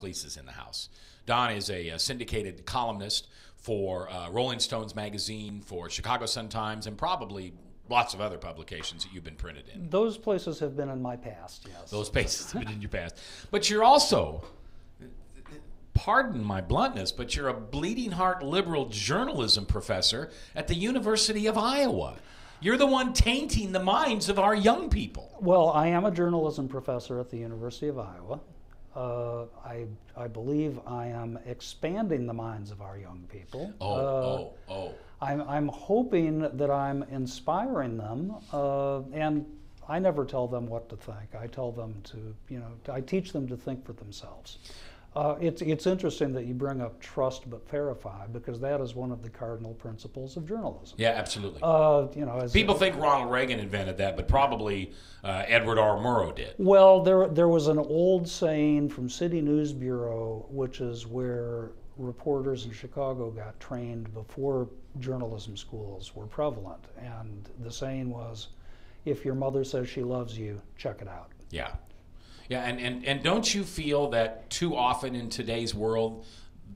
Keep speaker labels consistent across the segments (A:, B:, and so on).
A: Gleason is in the house. Don is a syndicated columnist for Rolling Stones magazine, for Chicago Sun-Times, and probably lots of other publications that you've been printed in.
B: Those places have been in my past, yes.
A: Those places have been in your past. But you're also, pardon my bluntness, but you're a bleeding heart liberal journalism professor at the University of Iowa. You're the one tainting the minds of our young people.
B: Well, I am a journalism professor at the University of Iowa. I believe I am expanding the minds of our young people. I'm hoping that I'm inspiring them, and I never tell them what to think. I tell them to, I teach them to think for themselves. It's interesting that you bring up trust but verify, because that is one of the cardinal principles of journalism.
A: Yeah, absolutely.
B: People
A: think Ronald Reagan invented that, but probably Edward R. Murrow did.
B: Well, there was an old saying from City News Bureau, which is where reporters in Chicago got trained before journalism schools were prevalent, and the saying was, "If your mother says she loves you, check it out."
A: Yeah. Yeah, and don't you feel that too often in today's world,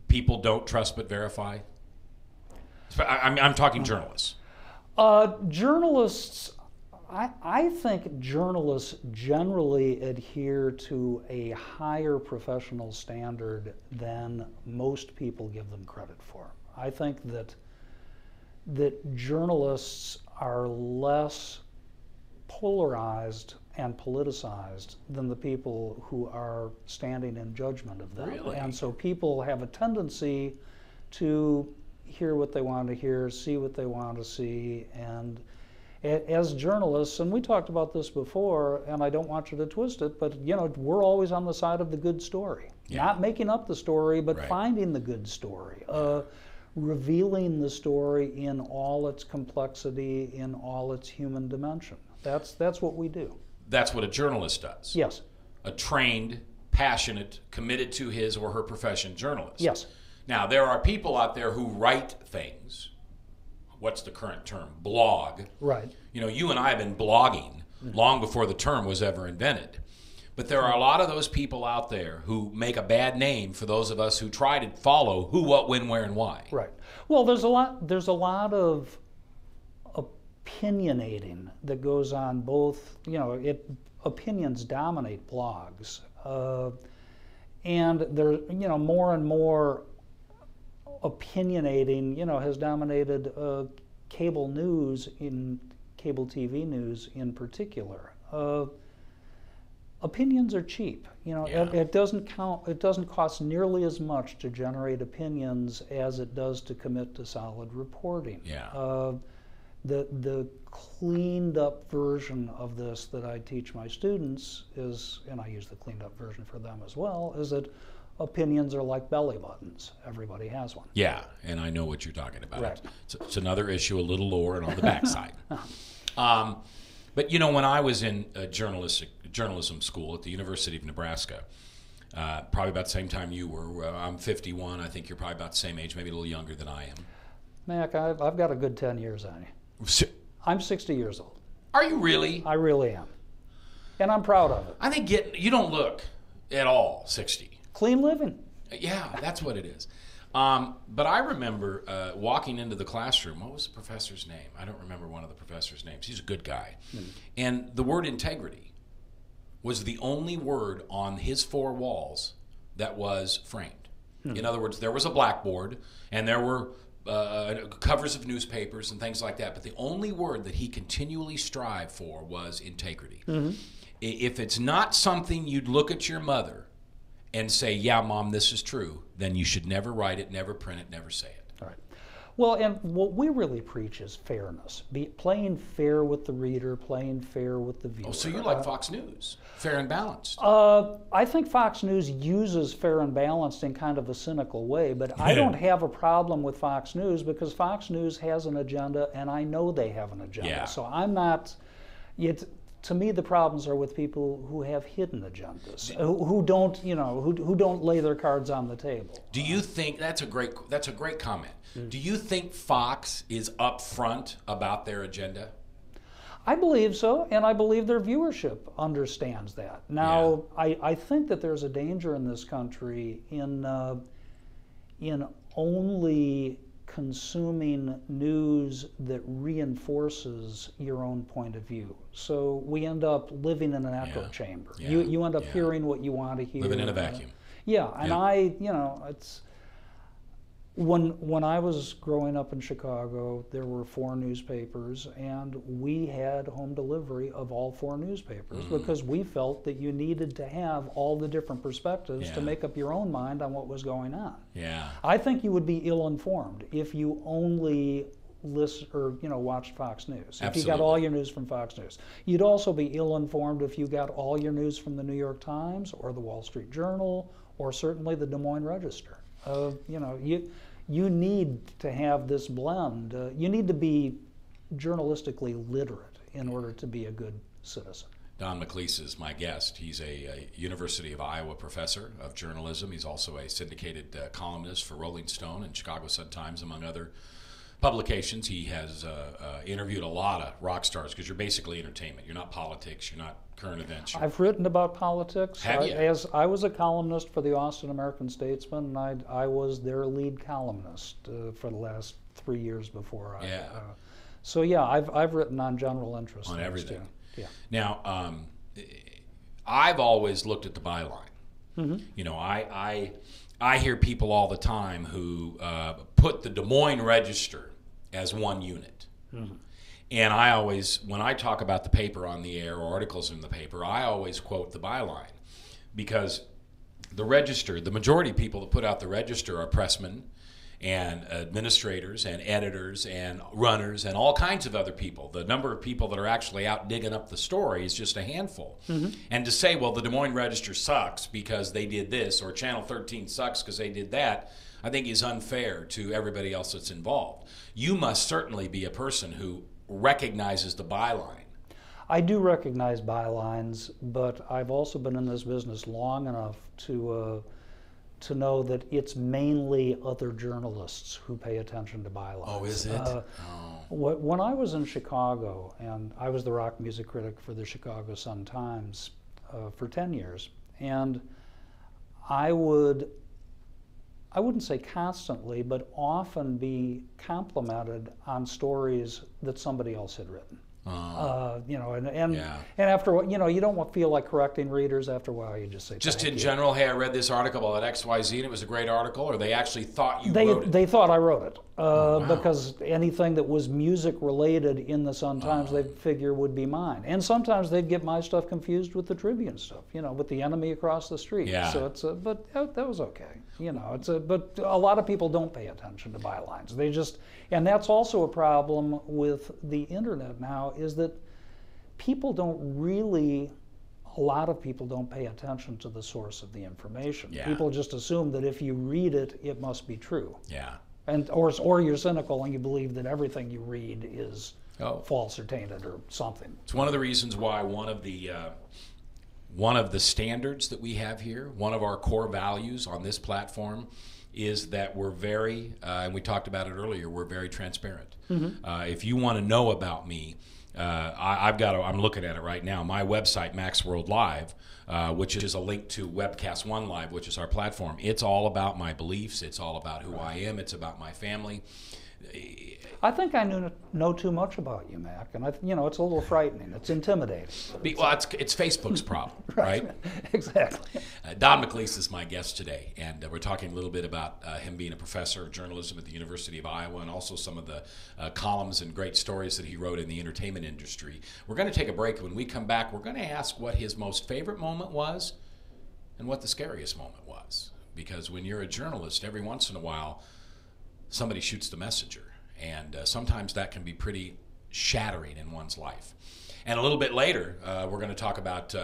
A: people don't trust but verify? I'm talking journalists.
B: Journalists, I think journalists generally adhere to a higher professional standard than most people give them credit for. I think that journalists are less polarized and politicized than the people who are standing in judgment of them.
A: Really?
B: And so people have a tendency to hear what they want to hear, see what they want to see, and as journalists, and we talked about this before, and I don't want you to twist it, but we're always on the side of the good story.
A: Yeah.
B: Not making up the story, but
A: Right.
B: finding the good story. Revealing the story in all its complexity, in all its human dimension. That's what we do.
A: That's what a journalist does.
B: Yes.
A: A trained, passionate, committed to his or her profession journalist.
B: Yes.
A: Now, there are people out there who write things. What's the current term? Blog.
B: Right.
A: You and I have been blogging long before the term was ever invented. But there are a lot of those people out there who make a bad name for those of us who try to follow who, what, when, where, and why.
B: Right. Well, there's a lot of opinionating that goes on both, opinions dominate blogs. And there, more and more opinionating, has dominated cable news, in cable TV news in particular. Opinions are cheap. It doesn't cost nearly as much to generate opinions as it does to commit to solid reporting.
A: Yeah.
B: The cleaned up version of this that I teach my students is, and I use the cleaned up version for them as well, is that opinions are like belly buttons. Everybody has one.
A: Yeah, and I know what you're talking about.
B: Right.
A: It's another issue, a little lower and on the backside. But when I was in journalism school at the University of Nebraska, probably about the same time you were. I'm 51. I think you're probably about the same age, maybe a little younger than I am.
B: Mac, I've got a good 10 years on you. I'm 60 years old.
A: Are you really?
B: I really am. And I'm proud of it.
A: I think you don't look at all 60.
B: Clean living.
A: Yeah, that's what it is. But I remember walking into the classroom. What was the professor's name? I don't remember one of the professor's names. He's a good guy. And the word integrity was the only word on his four walls that was framed. In other words, there was a blackboard, and there were covers of newspapers and things like that. But the only word that he continually strived for was integrity. If it's not something you'd look at your mother and say, "Yeah, Mom, this is true," then you should never write it, never print it, never say it.
B: All right. Well, and what we really preach is fairness. Playing fair with the reader, playing fair with the viewer.
A: Oh, so you like Fox News, fair and balanced.
B: I think Fox News uses fair and balanced in kind of a cynical way, but I don't have a problem with Fox News because Fox News has an agenda, and I know they have an agenda.
A: Yeah.
B: So I'm not... To me, the problems are with people who have hidden agendas, who don't lay their cards on the table.
A: Do you think that's a great comment? Do you think Fox is upfront about their agenda?
B: I believe so, and I believe their viewership understands that. Now, I think that there's a danger in this country in only consuming news that reinforces your own point of view. So we end up living in an echo chamber. You end up hearing what you want to hear.
A: Living in a vacuum.
B: And it's when I was growing up in Chicago, there were 4 newspapers, and we had home delivery of all 4 newspapers because we felt that you needed to have all the different perspectives to make up your own mind on what was going on.
A: Yeah.
B: I think you would be ill-informed if you only listen or watched Fox News.
A: Absolutely.
B: If you got all your news from Fox News. You'd also be ill-informed if you got all your news from the New York Times or the Wall Street Journal or certainly the Des Moines Register. You need to have this blend. You need to be journalistically literate in order to be a good citizen.
A: Don McLeese is my guest. He's a University of Iowa professor of journalism. He's also a syndicated columnist for Rolling Stone and Chicago Sun-Times, among other publications. He has interviewed a lot of rock stars because you're basically entertainment. You're not politics. You're not current events.
B: I've written about politics.
A: Have you?
B: As I was a columnist for the Austin American-Statesman, and I was their lead columnist for the last 3 years before. So I've written on general interest.
A: On everything.
B: Too. Yeah.
A: Now, I've always looked at the byline. I hear people all the time who put the Des Moines Register as one unit. And I always, when I talk about the paper on the air or articles in the paper, I always quote the byline. Because the Register, the majority of people that put out the Register are pressmen and administrators and editors and runners and all kinds of other people. The number of people that are actually out digging up the story is just a handful. And to say, well, the Des Moines Register sucks because they did this, or Channel 13 sucks because they did that, I think is unfair to everybody else that's involved. You must certainly be a person who recognizes the byline.
B: I do recognize bylines, but I've also been in this business long enough to know that it's mainly other journalists who pay attention to bylines.
A: Oh, is it?
B: When I was in Chicago, and I was the rock music critic for the Chicago Sun-Times for 10 years, and I wouldn't say constantly, but often be complimented on stories that somebody else had written. And after a while, you don't feel like correcting readers. After a while, you just say
A: just in
B: you.
A: general, hey, I read this article about XYZ and it was a great article, or they actually thought you wrote it?
B: They thought I wrote it because anything that was music related in the Sun-Times they'd figure would be mine. And sometimes they'd get my stuff confused with the Tribune stuff, with the enemy across the street.
A: Yeah.
B: So but that was okay. But a lot of people don't pay attention to bylines. They just, and that's also a problem with the internet now, is that a lot of people don't pay attention to the source of the information.
A: Yeah.
B: People just assume that if you read it, it must be true.
A: Yeah.
B: Or you're cynical and you believe that everything you read is false or tainted or something.
A: It's one of the reasons why one of the standards that we have here, one of our core values on this platform, is that we're very, and we talked about it earlier, we're very transparent. If you want to know about me, I'm looking at it right now. My website, Max World Live, which is a link to Webcast One Live, which is our platform. It's all about my beliefs. It's all about who I am. It's about my family.
B: I think I know too much about you, Mac, and it's a little frightening. It's intimidating.
A: Well, it's Facebook's problem, right?
B: Exactly.
A: Don McLeese is my guest today, and we're talking a little bit about him being a professor of journalism at the University of Iowa, and also some of the columns and great stories that he wrote in the entertainment industry. We're going to take a break. When we come back, we're going to ask what his most favorite moment was and what the scariest moment was. Because when you're a journalist, every once in a while, somebody shoots the messenger, and sometimes that can be pretty shattering in one's life. And a little bit later, we're going to talk about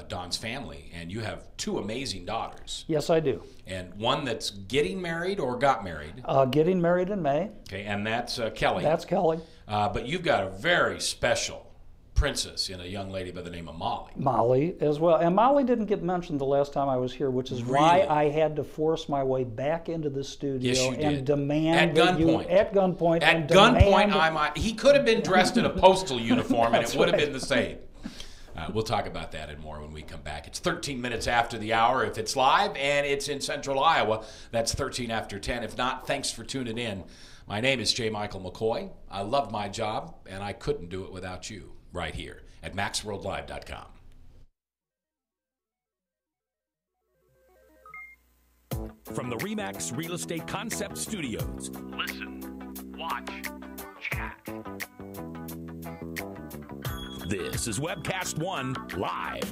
A: Don's family, and you have 2 amazing daughters.
B: Yes, I do.
A: And one that's getting married or got married.
B: Getting married in May.
A: Okay, and that's Kelly.
B: That's Kelly.
A: But you've got a very special princess in a young lady by the name of Molly.
B: Molly as well. And Molly didn't get mentioned the last time I was here, which is why I had to force my way back into the studio and demand
A: at gunpoint.
B: At gunpoint.
A: At gunpoint, he could have been dressed in a postal uniform and it would have been the same. We'll talk about that and more when we come back. It's 13 minutes after the hour if it's live, and it's in central Iowa. That's 13 after 10. If not, thanks for tuning in. My name is J. Michael McCoy. I love my job, and I couldn't do it without you right here at MaxWorldLive.com.
C: From the RE/MAX Real Estate Concept Studios. Listen, watch, chat. This is Webcast One Live.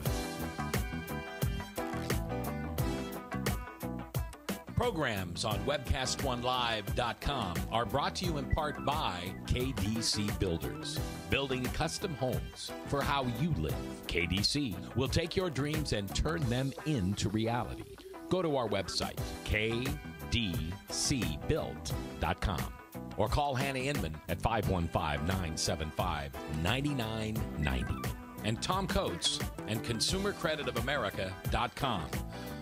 A: Programs on WebcastOneLive.com are brought to you in part by KDC Builders, building custom homes for how you live. KDC will take your dreams and turn them into reality. Go to our website, kdcbuilt.com, or call Hannah Inman at 515-975-9990. And Tom Coates and ConsumerCreditOfAmerica.com.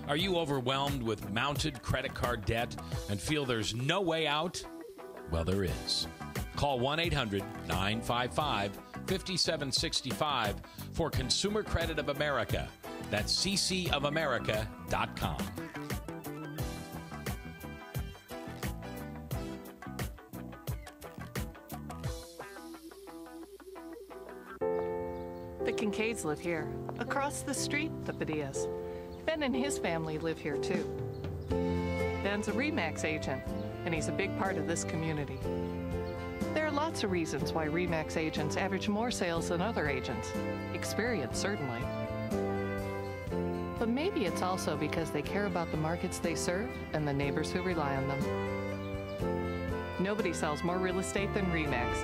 A: Are you overwhelmed with mounted credit card debt and feel there's no way out? Well, there is. Call 1-800-955-5765 for Consumer Credit of America. That's ccofamerica.com.
D: The Kincaids live here. Across the street, the Padillas. Ben and his family live here too. Ben's a RE/MAX agent, and he's a big part of this community. There are lots of reasons why RE/MAX agents average more sales than other agents. Experience, certainly. But maybe it's also because they care about the markets they serve and the neighbors who rely on them. Nobody sells more real estate than RE/MAX.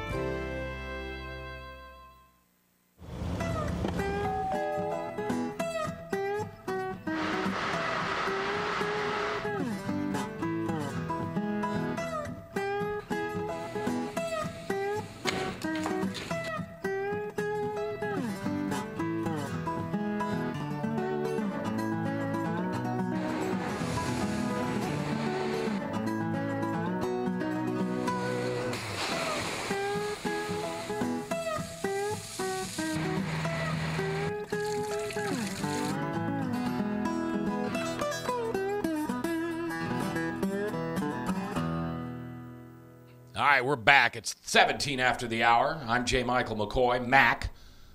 A: All right, we're back. It's 17 after the hour. I'm J. Michael McCoy, Mac.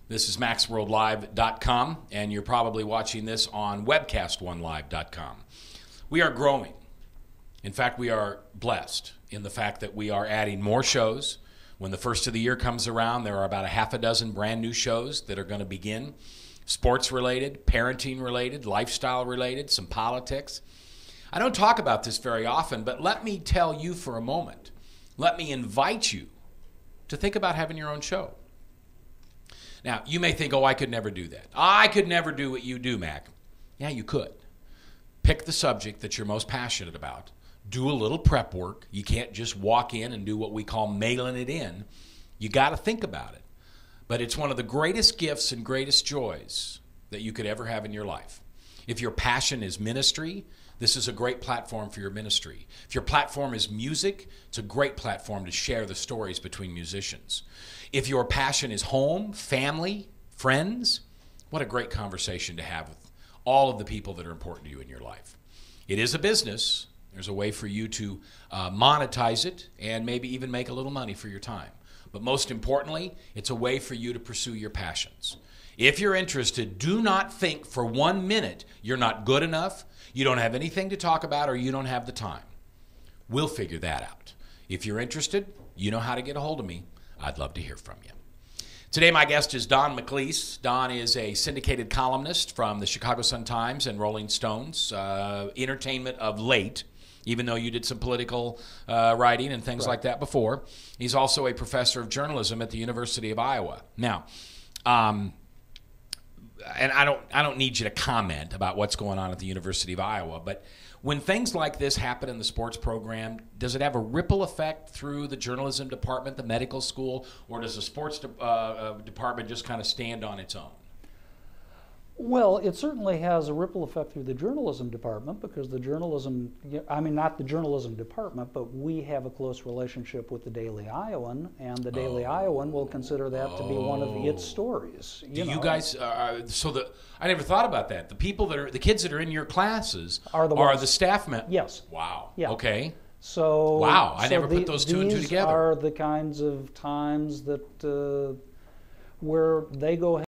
A: This is MaxWorldLive.com, and you're probably watching this on WebcastOneLive.com. We are growing. In fact, we are blessed in the fact that we are adding more shows. When the first of the year comes around, there are about a half a dozen brand new shows that are going to begin. Sports-related, parenting-related, lifestyle-related, some politics. I don't talk about this very often, but let me tell you for a moment. Let me invite you to think about having your own show. Now, you may think, oh, I could never do that. I could never do what you do, Mac. Yeah, you could. Pick the subject that you're most passionate about. Do a little prep work. You can't just walk in and do what we call mailing it in. You got to think about it. But it's one of the greatest gifts and greatest joys that you could ever have in your life. If your passion is ministry, this is a great platform for your ministry. If your platform is music, it's a great platform to share the stories between musicians. If your passion is home, family, friends, what a great conversation to have with all of the people that are important to you in your life. It is a business. There's a way for you to monetize it and maybe even make a little money for your time. But most importantly, it's a way for you to pursue your passions. If you're interested, do not think for 1 minute you're not good enough, you don't have anything to talk about, or you don't have the time. We'll figure that out. If you're interested, you know how to get a hold of me. I'd love to hear from you. Today, my guest is Don McLeese. Don is a syndicated columnist from the Chicago Sun-Times and Rolling Stones, entertainment of late, even though you did some political writing and things like that before. He's also a professor of journalism at the University of Iowa. Now, and I don't need you to comment about what's going on at the University of Iowa, but when things like this happen in the sports program, does it have a ripple effect through the journalism department, the medical school, or does the sports department just kind of stand on its own?
B: Well, it certainly has a ripple effect through the journalism department because the journalism, I mean, not the journalism department, but we have a close relationship with the Daily Iowan, and the Daily Iowan will consider that to be one of its stories.
A: You guys, I never thought about that. The people the kids that are in your classes are the staff members.
B: Yes.
A: Wow.
B: Yeah.
A: Okay.
B: So.
A: Wow, I never put those two and two together.
B: These are the kinds of times that where they go